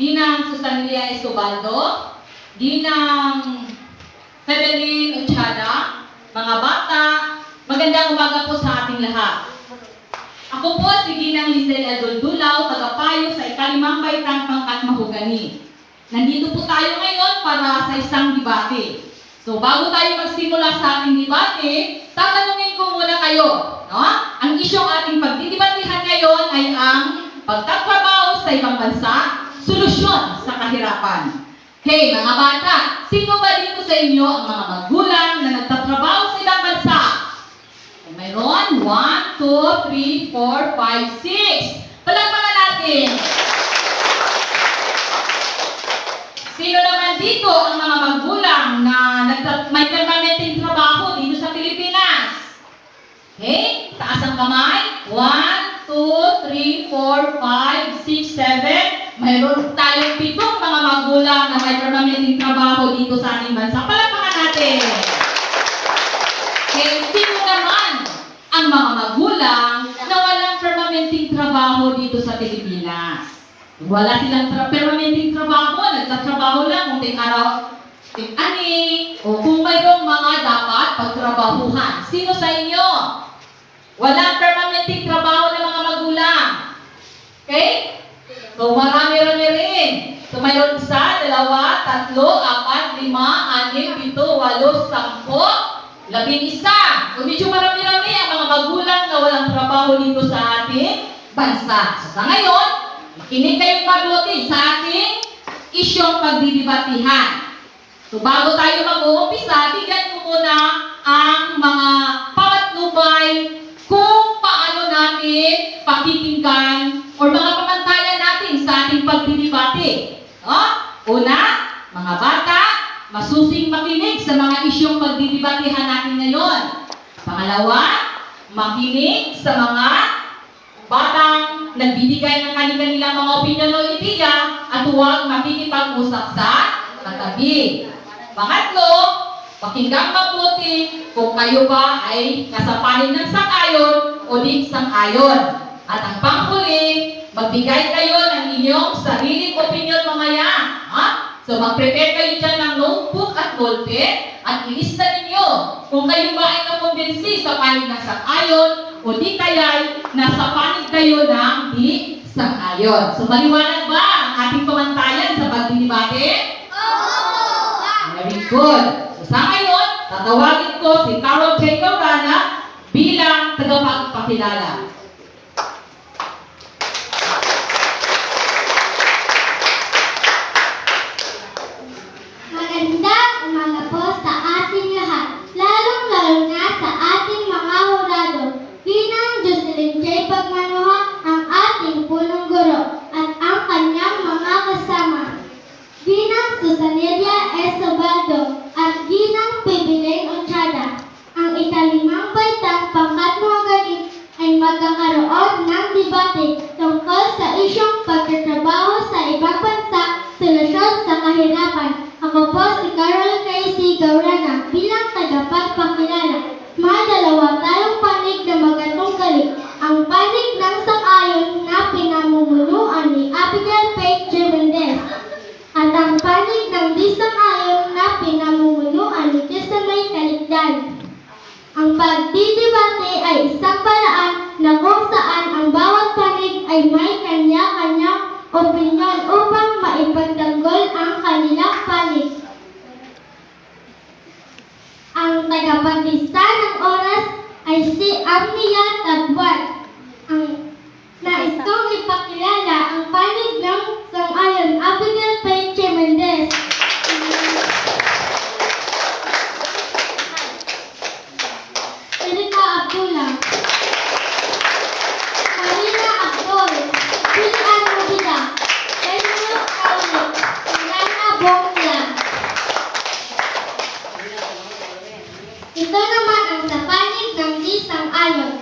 Ginang Susanilia Escobaldo, Ginang Febeline Uchada, mga bata, magandang umaga po sa ating lahat. Ako po si Ginang Lisel Adoldulaw, tagapayo sa ikalimang baitang pangkat Mahogani. Nandito po tayo ngayon para sa isang debate. So bago tayo magsimula sa ating debate, tatanungin ko muna kayo. No? Ang isyong ating pagdidebatehan ngayon ay ang pagtatrabaho sa ibang bansa, solusyon sa kahirapan. Hey mga bata, sino ba dito sa inyo ang mga magulang na nagtatrabaho sa ibang bansa? Mayroon, 1, 2, 3, 4, 5, 6. Palakpakan natin. Sino naman dito ang mga magulang na may permanenteng trabaho dito sa Pilipinas? Okay, taas ang kamay. 1, 2, 3, 4, 5, 6, 7. Mayroon tayong 7 mga magulang na may permanenteng trabaho dito sa ating bansa. Palakpakan natin. Okay, sino naman ang mga magulang na walang permanenteng trabaho dito sa Pilipinas? Wala silang permanenteng trabaho, nagtatrabaho lang kung ting-araw, ting-ani, o kung mayroong mga dapat pagtrabahuhan. Sino sa inyo? Walang permanenteng trabaho ng mga magulang. Okay? So, marami-rami rin. So, mayroon 1, 2, 3, 4, 5, 6, 7, 8, 9, 10, 11. So, medyo marami-rami ang mga magulang na walang trabaho dito sa ating bansa. So, sa ngayon, makinig kayong mabuti sa ating isyong pagdidebatehan. So, bago tayo mag-uumpisa, bigyan mo muna ang mga pamatnubay kung paano natin pakikinggan o mga pamantayan natin sa ating pagdidebate. No? Una, mga bata, masusing makinig sa mga isyong pagdidebatehan natin ngayon. Pangalawa, makinig sa mga batang nagbibigay ng kanilang mga opinyon o ideya at huwag makikipag-usap sa katabi. Pangatlo, pakinggang mabuti kung kayo ba ay nasa panig ng sang-ayon o di sang-ayon. At ang panghuli, magbigay kayo ng inyong sariling opinyon mamaya. Ha? So mag-prepare kayo dyan ng notebook at ballpen at ilista ninyo kung kayo ba ay nakumbinsi sa panig ng sang-ayon o di kaya nasa panig kayo ng di sang-ayon. So maliwanag ba ang ating pamantayan sa pagdidebate? Oo! Very good. So sa ngayon, tatawagin ko si Carol J. Caurana bilang tagapagpakilala. Magandang umaga po sa ating lahat, lalong-lalo na sa ating mga hurado. Ginang Jocelyn J. Pagmanuha, ang ating punong guro, at ang kanyang mga kasama. Ginang Susanilia Escobaldo at Ginang Febeline Uchada. Ang ikalimang baitang pangkat Mahogani ay magkakaroon ng debate tungkol sa isyong pagtatrabaho sa ibang bansa, solusyon sa kahirapan. Ako po si Carol Casey Caurana bilang tagapagpakilala. May dalawa tayong panig na magkatunggali. Ang panig ng sang-ayon na pinamumunuan ni Abigail Faith Jimenez at ang panig ng di sang-ayon na pinamumunuan ni Jessamay Caligdan. Ang pagdidebate ay isang paraan na kung saan ang bawat panig ay may kanya-kanyang opinyon upang maipagtanggol ang kanilang panig. Ang tagapaglista ng oras ay si Amnia Tadwan. Ang nais kong ipakilala ang panig ng sang-ayon Abigail Faith Jimenez. Erika Abdullah, Marina Abdul, Julian Rubida, Benjo Paulo, Rana Bongla. Ito naman ang sa panig ng di sang-ayon.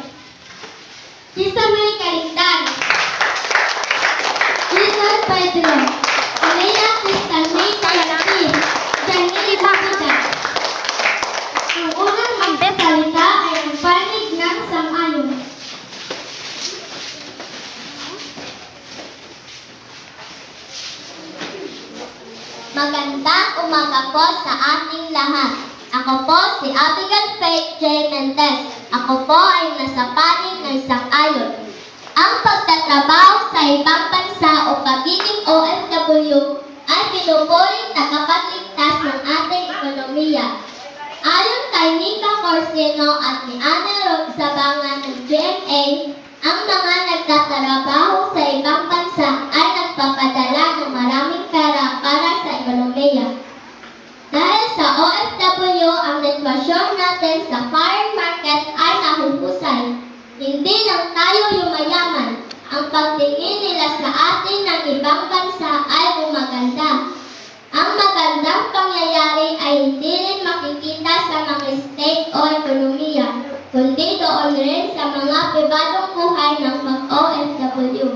Magandang umaga po sa ating lahat. Ako po si Abigail Faith J. Mendez. Ako po ay nasa panig ng sang-ayon. Ang pagtatrabaho sa ibang bansa o pagiging OFW ay pinupuling na kapatligtas ng ating ekonomiya. Ayon kay Nika Corsino at ni Ana Rogsabangan ng GMA, ang mga nagtatrabaho sa ibang bansa ay nagpapadala ng maraming pera para sa ekonomiya. Dahil sa OFW, ang sitwasyon natin sa foreign market ay nahuhusay. Hindi lang tayo yumayaman. Ang pagtingin nila sa atin ng ibang bansa ay gumaganda. Ang magandang pangyayari ay hindi rin makikita sa mga state o ekonomiya, kundi doon rin sa mga pribadong buhay ng mag-OFW.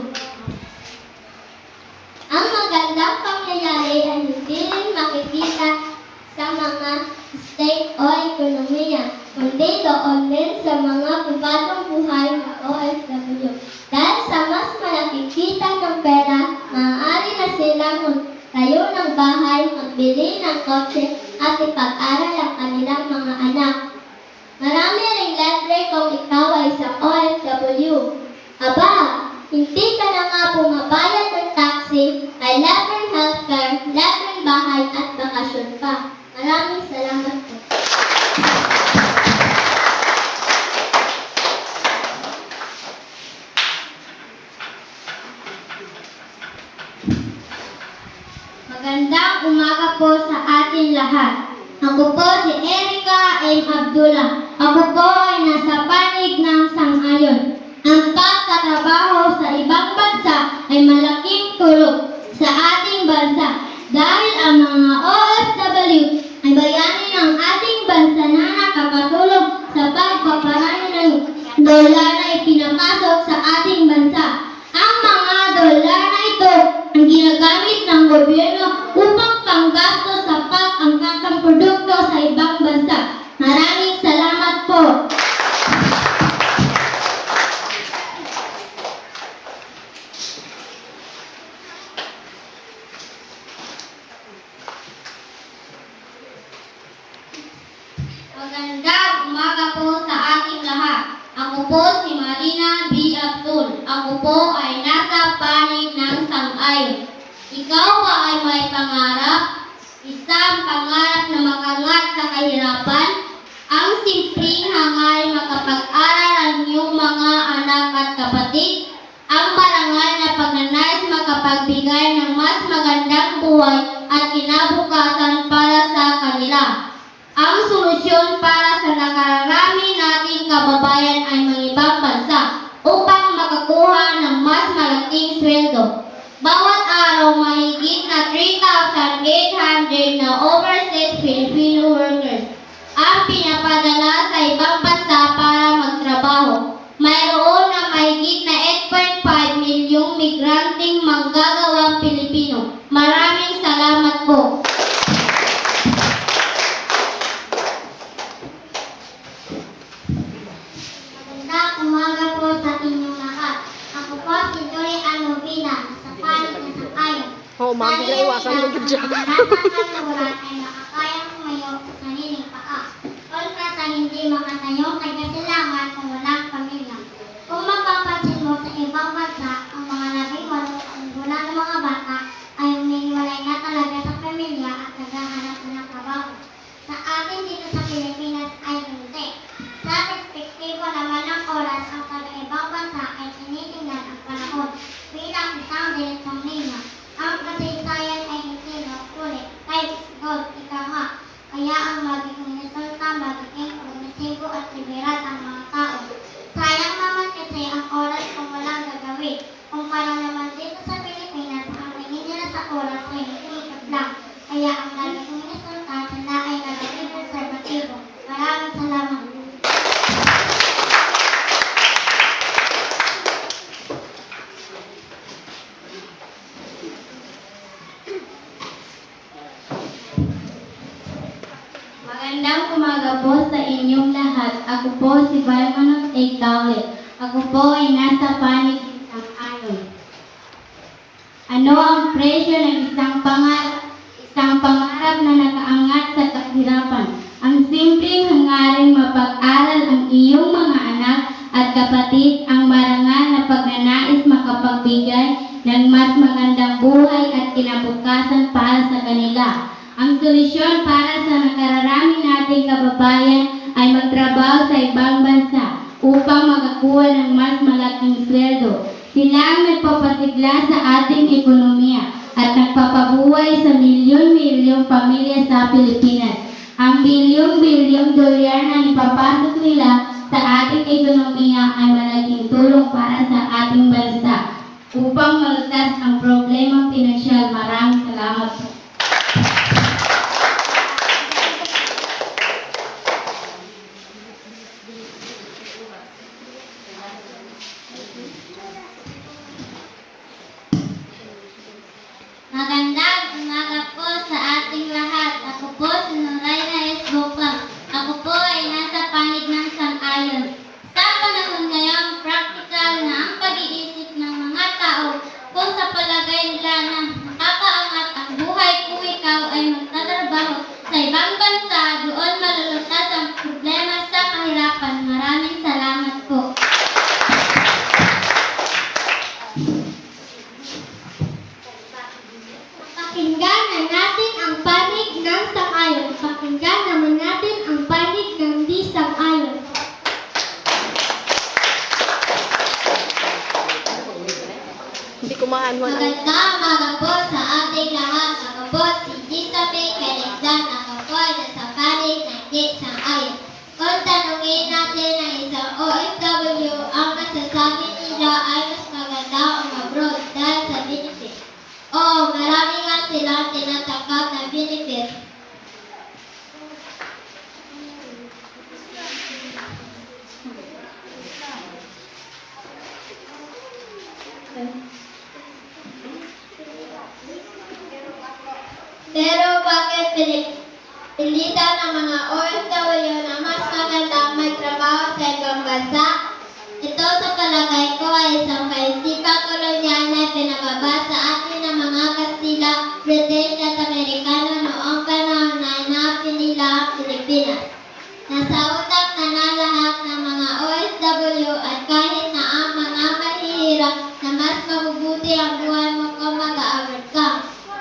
Ang magandang pangyayari ay hindi rin makikita sa mga state o ekonomiya, kundi doon din sa mga pribadong buhay ng OFW. Dahil sa mas malaking kita ng pera, maaari na silang magtayo ng bahay, magbili ng kotse, at ipag-aral ang kanilang mga anak. Marami ring libre kung ikaw ay isang OFW. Aba, hindi ka na nga bumabayad ng taxi, may libreng healthcare, libreng bahay at bakasyon pa. Maraming salamat po. Magandang umaga po sa ating lahat. Ako po si Erica M. Abdullah. Ako po ay nasa panig ng sang-ayon. Ang pagtatrabaho sa ibang bansa ay malaking tulong sa ating bansa dahil ang mga OFW ay bayani ng ating bansa na nakakatulong sa pagpaparami ng dolar na ipinapasok sa ating bansa. Ang mga dolar na ito ang ginagamit ng gobyerno upang panggastos sa pag-angkat ng produkto sa ibang bansa. Maraming salamat po. Magandang umaga po sa ating lahat. Ako po si Marina B. Abdul. Ako po ay nasa panig ng sang-ayon. Ikaw ba ay may pangarap? Isang pangarap na makangat sa kahirapan? Ang simpleng hangarin makapag-aral ang iyong mga anak at kapatid? Ang marangal na pagnanais makapagbigay ng mas magandang buhay at kinabukasan para sa kanila? Ang solusyon para sa nakararami nating kababayan ay mangibang bansa upang makakuha ng mas malaking sweldo. Bawat araw mahigit na 3,800 na overseas Filipino workers ang pinapadala sa ibang bansa para magtrabaho. Mayroon na mahigit na 8.5 milyong migranteng manggagawang Pilipino. Maraming salamat po. Magandang umaga po sa inyong lahat. Ako po si Joy Anovina, sa panig ng sang-ayon. Mami, iwasan mo dyan. Ang nasa ay makakayang tumayo sa sariling paa. Kontra sa hindi makatayo ay kasilangan kung walang pamilya. Kung mapapansin mo sa ibang bansa, ang mga labing ang gula ng mga bata ay umiiwalay na talaga sa pamilya at naghahanap ng trabaho. Sa atin dito sa Pilipinas ay hindi. Sa perspektibo naman ng oras, ang taga-ibang bansa ay tinitingnan ang panahon bilang isang direksyon ninyo. Ang kasaysayan ay hindi ulit. Kahit gold, ika nga. Kaya ang magiging resulta, magiging progresibo at liberal ang mga tao. Sayang naman kasi ang oras kung walang gagawin. Kung paano naman dito sa Pilipinas, ang tingin nila sa oras ay hindi lang. Kaya ang magiging resulta, sila ay nagiging konserbatibo. Maraming salamat. Magandang umaga po sa inyong lahat. Ako po si Valmanot A. Cowley. Ako po ay nasa panig ng sang-ayon. Ano ang presyo ng isang pangarap? isang pangarap na nakaangat sa kahirapan. Ang simpleng hangaring mapag-aral ang iyong mga anak at kapatid, ang marangal na pagnanais makapagbigay ng mas magandang buhay at kinabukasan para sa kanila. Ang solusyon para sa nakararami nating kababayan ay magtrabaho sa ibang bansa upang makakuha ng mas malaking sweldo. Sila ang nagpapasigla sa ating ekonomiya at nagpapabuhay sa milyon-milyong pamilya sa Pilipinas. Ang bilyong-bilyong dolyar na ipapasok nila sa ating ekonomiya ay malaking tulong para sa ating bansa upang malutas ang problemang pinansyal. Maraming salamat po. Magandang umaga po sa ating lahat. Ako po si Noraina S. Bukang. Ako po ay nasa panig ng sang-ayon. Sa panahon ngayon, practical na ang pag-iisip ng mga tao kung sa palagay nila na makakaangat ang buhay kung ikaw ay magtatrabaho sa ibang bansa, doon malulutas ang problema sa kahirapan. Maraming salamat po. Pakinggan na natin ang panig ng sang-ayon. Pakinggan naman natin ang panig ng di sang-ayon. Hindi ko maano. Magandang umaga po sa ating lahat. Ako po si Gisa May Kalexan. Ako po ay nasa panig ng di sang-ayon. Kung tanungin natin ang isang OFW, ang masasabi nila ay mas maganda umabroad dahil sa benefit. Oo, marami nga silang tinatanggap na benefit. Pero bakit pilitan ng mga OFW na mas magandang magtrabaho sa ibang bansa? Ito sa palagay ko ay isang kaisipang kolonyal na pinababa sa atin ng mga Kastila, British at Amerikano noong panahon na inapin nila ang Pilipinas. Nasa utak na lahat ng mga OFW at kahit na ang mga mahihirap na mas mabubuti ang buhay mo kung mag-aaral ka.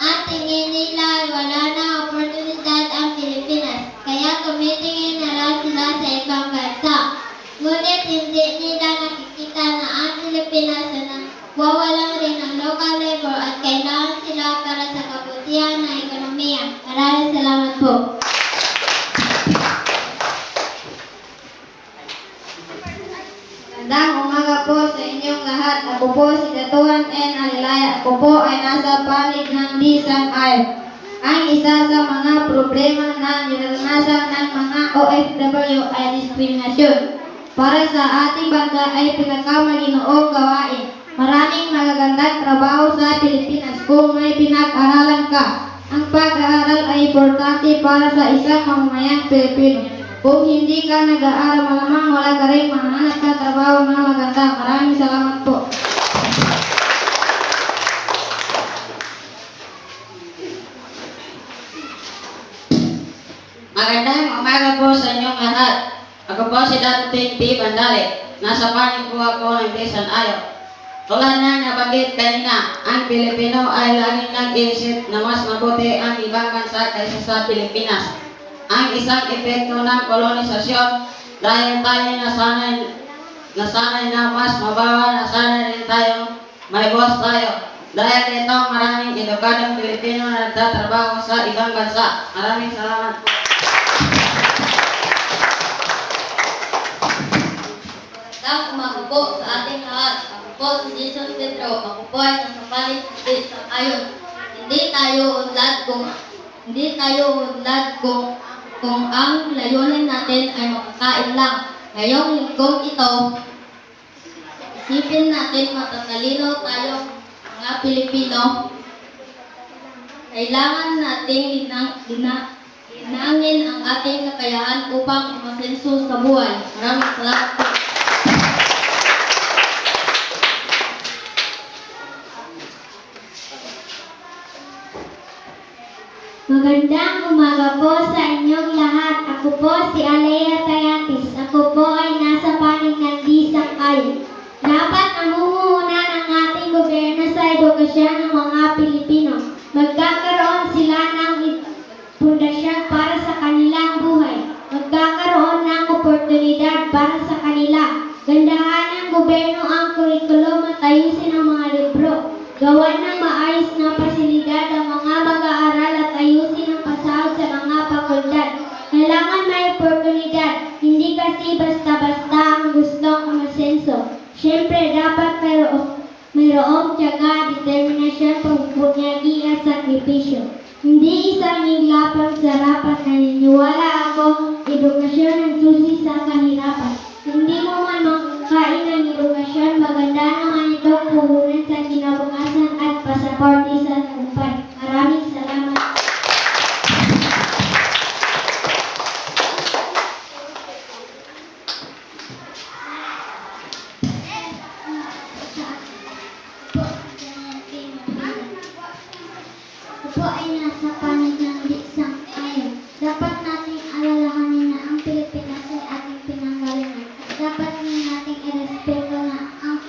At tingin nila ay wala na oportunidad ang Pilipinas, kaya tumitingin na lang sila sa ibang bansa. Ngunit hindi nila nakikita na ang Pilipinas na wawalan rin ng local labor at kailangan sila para sa kabutihan ng ekonomiya. Maraming salamat po. Magandang umaga po sa inyong lahat. Ako po si Datuan N. Alilaya. Ako po ay nasa panig ng di sang-ayon. Ang isa sa mga problema na niranasan ng mga OFW ay diskriminasyon. Para sa ating bansa ay pinakamalinoong gawain. Maraming magagandang trabaho sa Pilipinas kung may pinag-aralan ka. Ang pag-aaral ay importante para sa isang mamamayang Pilipino. Kung hindi ka nag-aaral, malamang wala ka rin mahanap ka trabaho na maganda. Maraming salamat po. Magandang umaga po sa inyong lahat. Ako po si Dating P. Bandale. Nasa panig po ako ng Desan Ayo. Tulad ng nabanggit kanina, ang Pilipino ay laging nag-iisip na mas mabuti ang ibang bansa kaysa sa Pilipinas. Ang isang epekto ng kolonisasyon dahil tayo nasanay na mas mabawa, nasanay rin tayo, may boss tayo. Dahil dito maraming edukadong Pilipino na nagtatrabaho sa ibang bansa. Maraming salamat po. Magandang umaga po sa ating lahat. Ako po si Jesus Pedro. Ako po ay nasa panig ng sang-ayon. Hindi tayo unlad kung ang layunin natin ay makakain lang. Ngayong linggong ito, isipin natin matatalino tayo mga Pilipino. Kailangan nating linangin ang ating kakayahan upang umasenso sa buhay. Maraming salamat po. Magandang umaga po sa inyong lahat. Ako po si Alea Tayatis. Ako po ay nasa panig ng Disang Ayon. Dapat namumuhunan ng ating gobyerno sa edukasyon ng mga Pilipino. Magkakaroon sila ng pundasyon para sa kanilang buhay. Magkakaroon ng oportunidad para sa kanila. Gandahan ng gobyerno ang kurikulum at ayusin ang mga libro. Gawan ng maayos na pasilidad ang mga mag-aaral at ayusin ang pasahod sa mga fakultad. Kailangan may oportunidad, hindi kasi basta-basta ang gustong umasenso. Siyempre, dapat mayroong tiyaga, determinasyon, pagpunyagi at sakripisyo. Hindi isang inglapang sarapat, naniniwala ako, edukasyon ang susi sa kahirapan. Hindi mo man makain ng edukasyon, maganda naman itong puhunan sa kinabukasan at pasaporte sa tagumpay. Maraming salamat. Ako po ay nasa panig ng Disang Ayon. Dapat nating alalahanin na ang Pilipinas ay ating pinanggalingan. Dapat din nating irespeto na ang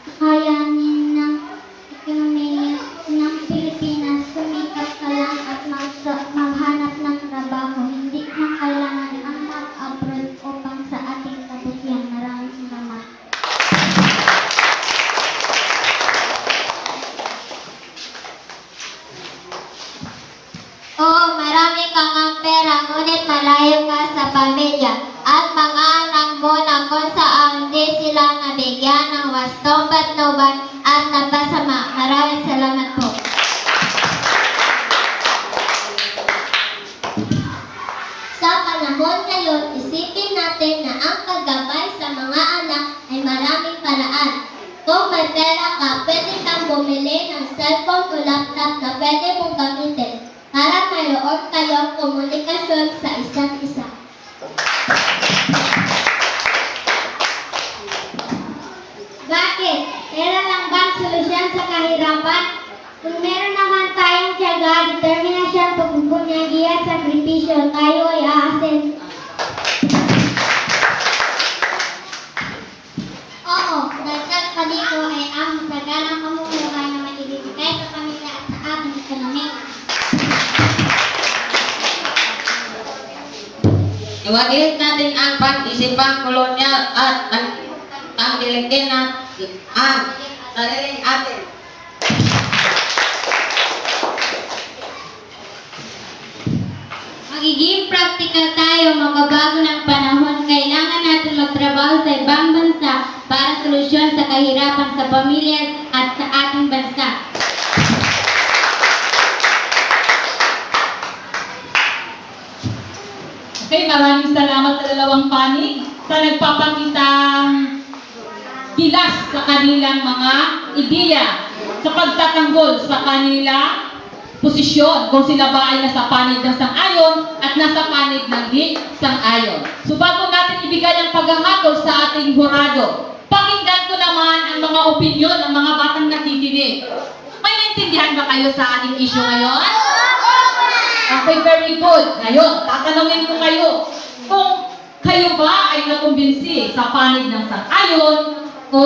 kakayanin ng ekonomiya ng Pilipinas. Sumikat ka lang at maghanap ng trabaho. Hindi na kailangan ang mag-abroad upang sa ating kabutihan. Maraming salamat. Oo, marami kang ang pera, ngunit malayo ka sa pamilya. At mga anak mo na kung saan di sila nabigyan ng wastong patnuban at napasama. Maraming salamat po. Sa panahon ngayon, isipin natin na ang paggabay sa mga anak ay maraming paraan. Kung may pera ka, pwede kang bumili ng cellphone o laptop na pwede mong gamitin para mayroon kayong komunikasyon sa isa't isa. Bakit? Pera lang ba ang solusyon sa kahirapan? Kung meron naman tayong tiyaga, determinasyon, pagpupunyagi at sakripisyo, tayo ay aasen. Oo, dagdag pa dito ay ang matagalang pamumuhay na maibibigay sa pamilya at sa ating ekonomiya. Iwagilit natin ang pag-isipang kolonyal at ang diligin na ang sariling atin. Magiging practical tayo, magbabago ng panahon. Kailangan natin magtrabaho sa ibang bansa para solusyon sa kahirapan sa pamilya at sa ating bansa. Okay, maraming salamat sa dalawang panig sa nagpapakitang gilas sa kanilang mga ideya sa pagtatanggol sa kanila posisyon kung sila ba ay nasa panig ng sang-ayon at nasa panig ng di sang-ayon. So bago natin ibigay ang paghahatol sa ating hurado, pakinggan ko naman ang mga opinyon ng mga batang nakikinig. May naintindihan ba kayo sa ating issue ngayon? Okay, very good. Ngayon, tatanungin ko kayo kung kayo ba ay nakumbinsi sa panig ng sang-ayon o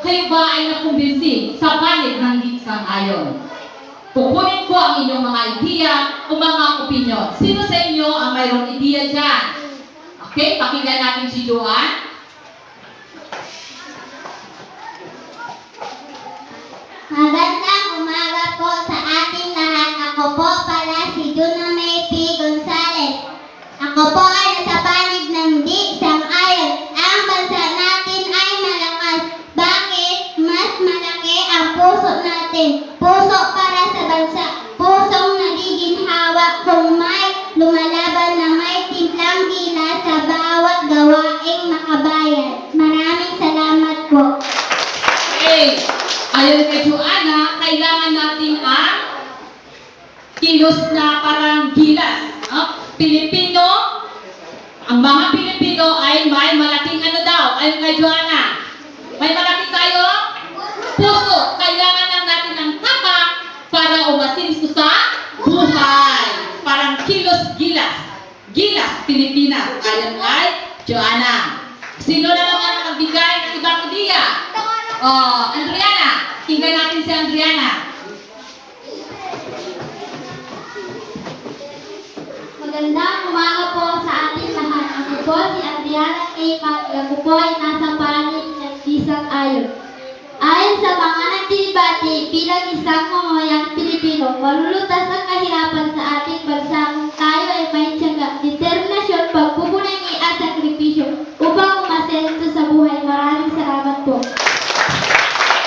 kayo ba ay nakumbinsi sa panig ng di sang-ayon. Kukunin ko ang inyong mga ideya o mga opinyon. Sino sa inyo ang mayroong ideya dyan? Okay, pakinggan natin si Joanne. Magandang umaga po sa ating lahat. Ako po pala si Juna May P. Gonzales. Ako po ay nasa panig ng di sang-ayon. Ang bansa natin ay malakas. Bakit? Mas malaki ang puso natin. Puso para sa bansa. Pusong nagiging hawak kung may lumalaban na may timplang gila sa bawat gawaing makabayan. Maraming salamat po. Okay, ayon kay Joanna, kailangan natin ang kilos na parang gilas. Pilipino, ang mga Pilipino ay may malaking ano daw, ayon kay Joanna. May malaki tayo puso. Kailangan lang natin ng tapak para umasinso sa buhay. Kilos Gilas. Gilas, Pilipinas. Ayon kay Joanna. Sino na naman ang magbigay ng ibang ideya? Oh, Andriana. Tingnan natin si Andriana. Magandang umaga po sa ating lahat. Ako po si Adriana K. Mag. Ako po ay nasa panig ng isang ayon. Ayon sa mga nagdidebate, bilang isang mamahayang Pilipino, malulutas ang kahirapan sa ating bansa kung tayo ay may tiyaga, determinasyon, pagpupulungi at sakripisyo upang umasenso sa buhay. Maraming salamat po.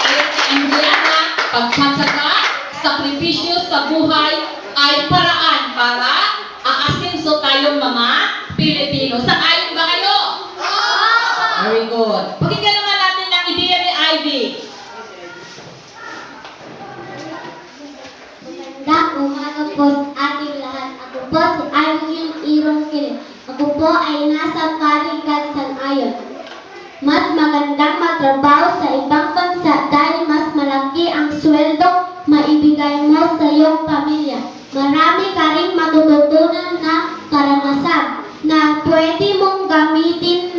Ayon kay Andriana, pagtsatsaga, sakripisyo sa buhay ay paraan para aasenso tayong mga Pilipino. Sang-ayon ba kayo? Very good. Pakinggan naman natin ang ideya ni Ivy. Magandang umaga po sa ating lahat. Ako po si Argil Irong Kirin. Ako po ay nasa Paligan Sang-ayon. Mas magandang matrabaho sa ibang bansa dahil mas malaki ang sweldo maibigay mo sa iyong pamilya. Marami ka rin matututunan na karanasan na pwede mong gamitin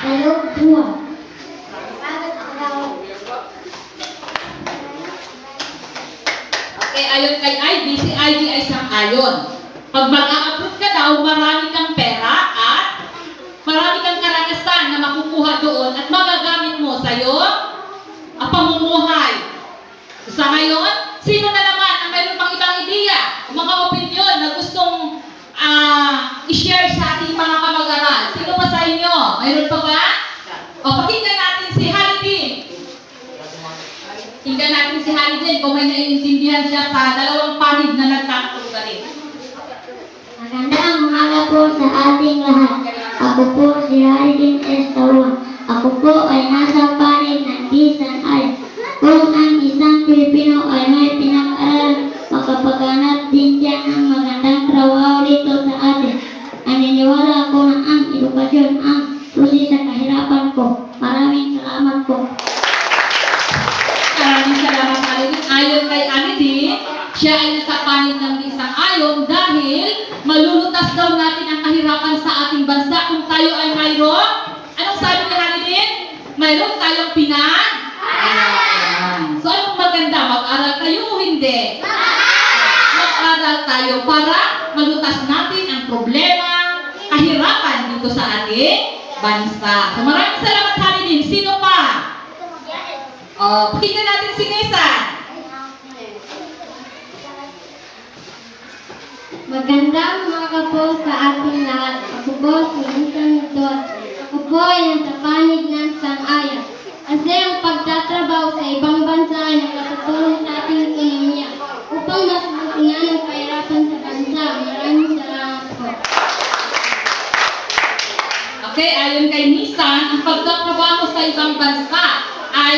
ngayong buwan. Okay, ayon kay Ivy, si Ivy ay sang-ayon. Pag mag-a-approve ka daw, marami kang pera at marami kang karanasan na makukuha doon at magagamit mo sa iyong pamumuhay. Sa ngayon, sino na naman ang mayroon pang ibang ideya o mga opinion na gustong i-share sa ating mga kamag-aral? Sino pa sa inyo? Mayroon pa ba? O, pakinggan natin si Halidin. Tingnan natin si Halidin kung may naiintindihan siya sa dalawang panig na nagkakatulugan rin. Magandang umaga po sa ating lahat. Ako po si Haridin Estawa. Ako po ay nasa panig ng Bisan ay kung ang isang Pilipino ay may pinag-aralan, makapaghanap din siya ng magandang trabaho dito sa atin. Naniniwala ako na ang edukasyon ang susi sa kahirapan ko. Maraming salamat po. Maraming salamat, Halidin. Ayon kay Halidin, siya ay nakapanig ng isang ayon dahil malulutas daw natin ang kahirapan sa ating bansa kung tayo ay mayroon. Anong sabi ni Halidin? Mayroon tayong pinag-aralan. So anong maganda? Mag-aral kayo o hindi? Mag-aral tayo para malutas natin ang problema, kahirapan dito sa ating bansa. So maraming salamat, Halidin. Sino pa? Pakinggan natin si Nessa. Magandang umaga po sa ating lahat. Ako po si Ethan Nidot. Ako po ay nasa panig ng sang-ayon. Kasi ang pagtatrabaho sa ibang bansa ay nakatutulong sa ating ekonomiya upang masolusyonan ang kahirapan sa bansa. Maraming salamat po. Okay, ayon kay Nissan, ang pagtatrabaho sa ibang bansa ay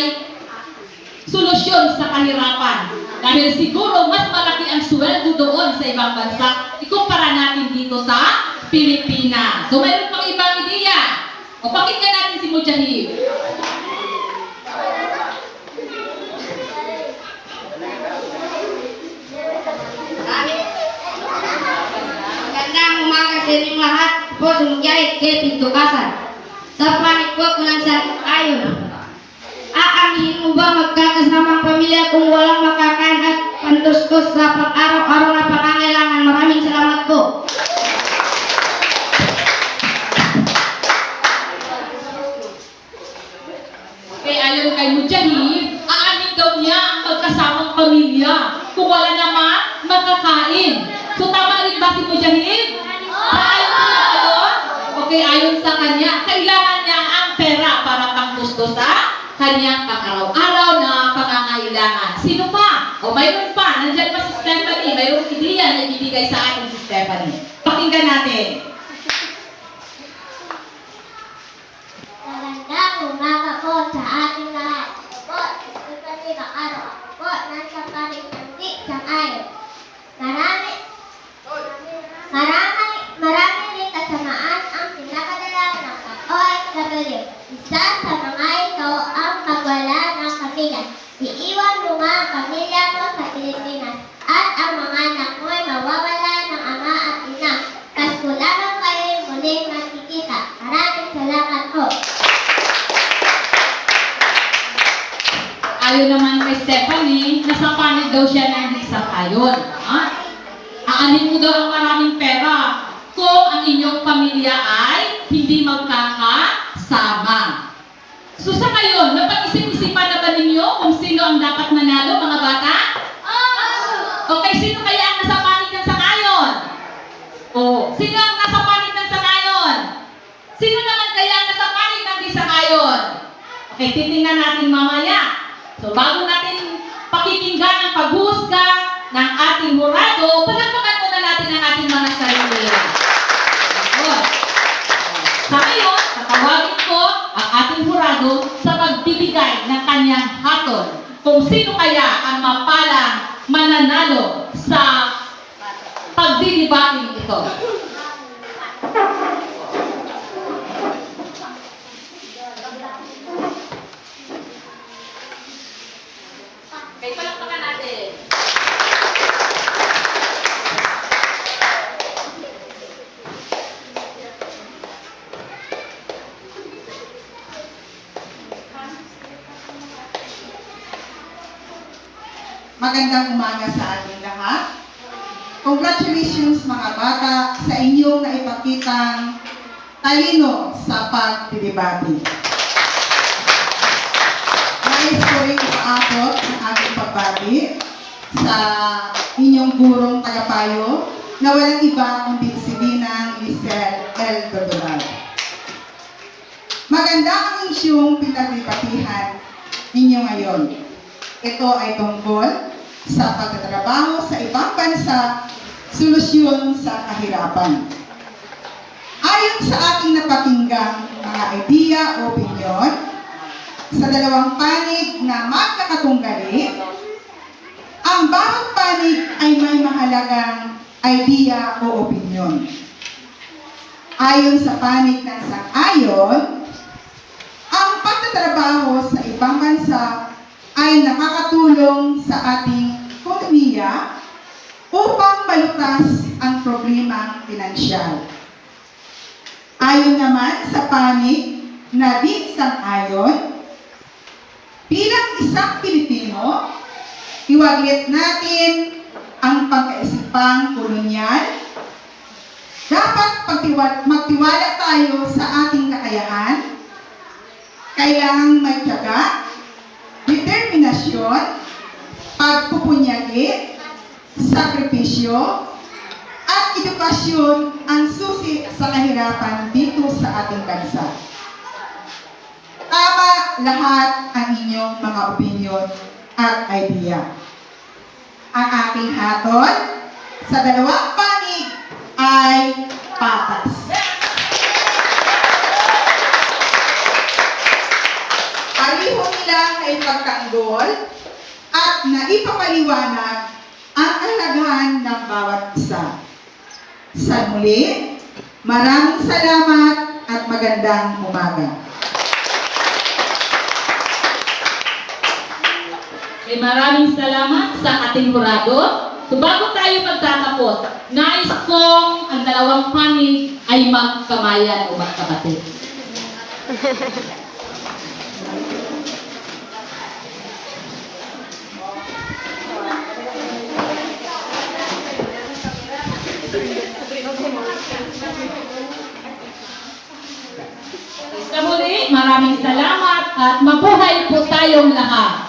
solusyon sa kahirapan. Dahil siguro mas malaki ang sweldo doon sa ibang bansa, ikumpara natin dito sa Pilipinas. So mayroon pang ibang ideya. O pakinggan natin si Mujahid. Magandang umaga sa inyong lahat. Po si Mujahid K. Pintukasan. Sa panig po ko ng sang-ayon. Aaminin mo ba magkakasamang pamilya kung walang makakain at pantustos sa pang-araw-araw na pangangailangan? Maraming salamat po. Okay, ayon kay Mujahid, aanin daw niya ang magkasamang pamilya kung wala naman makakain. So tama rin ba si Mujahid? Ayon niya kayo? Okay, ayon sa kanya, kailangan niya ang pera para pangtustos sa kanyang pang-araw-araw na pangangailangan. Sino pa? O mayroon pa. Nandiyan pa si Stephanie. Mayroong ideya na ibibigay sa atin si Stephanie. Pakinggan natin. Magandang umaga po sa ating lahat. Ako po, si araw. Ako po, nasa panig ng sang-ayon. Marami magpapanik daw siya ng hindi sang-ayon. Ha? Aanin mo daw ang maraming pera kung ang inyong pamilya ay hindi magkakasama. So sa ngayon, napag-isip-isipan na ba ninyo kung sino ang dapat manalo, mga bata? Okay, sino kaya ang nasa panig ng sangayon? Oh, sino ang nasa panig ng sangayon? Sino naman kaya ang nasa panig ng di sangayon? Okay, titingnan natin mamaya. So bago natin pakikinggan ang paghuhusga ng ating hurado, palakpakan muna natin ang ating mga sarili. Ayun. Sa ngayon, tatawagin ko ang ating hurado sa pagbibigay ng kanyang hatol kung sino kaya ang mapalang mananalo sa pagdidibating ito. Okay, palakpakan natin. Magandang umaga sa ating lahat. Congratulations mga bata sa inyong naipakitang talino sa pagdidebate. Nais ko rin ipaabot ang ating pagbati sa inyong gurong tagapayo na walang iba kundi si Dinang Lisel L. Dodonal. Maganda ang isyong pinagdibatihan ninyo ngayon. Ito ay tungkol sa pagtatrabaho sa ibang bansa, solusyon sa kahirapan. Ayon sa aking napakinggang mga idea o opinyon, sa dalawang panig na magkakatunggali, ang bawat panig ay may mahalagang idea o opinyon. Ayon sa panig ng sang-ayon, ang pagtatrabaho sa ibang bansa ay nakakatulong sa ating ekonomiya upang malutas ang problemang pinansyal. Ayon naman sa panig na din sang-ayon, bilang isang Pilipino, iwaglit natin ang pagkaisipang kolonyal. Dapat magtiwala tayo sa ating kakayahan, kailangang may tiyaga, determinasyon, pagpupunyagi, sakripisyo, at edukasyon ang susi sa kahirapan dito sa ating bansa. Tama lahat ang inyong mga opinyon at idea. Ang aking hatol sa dalawang panig ay patas. Pareho nilang naipagtanggol at naipapaliwanag ang kahalagahan ng bawat isa. Sa muli, maraming salamat at magandang umaga. Maraming salamat sa ating hurado. So bago tayo magtatapos, nais kong ang dalawang panig ay magkamayan o magkapatid. Sa muli, maraming salamat at mabuhay po tayong lahat.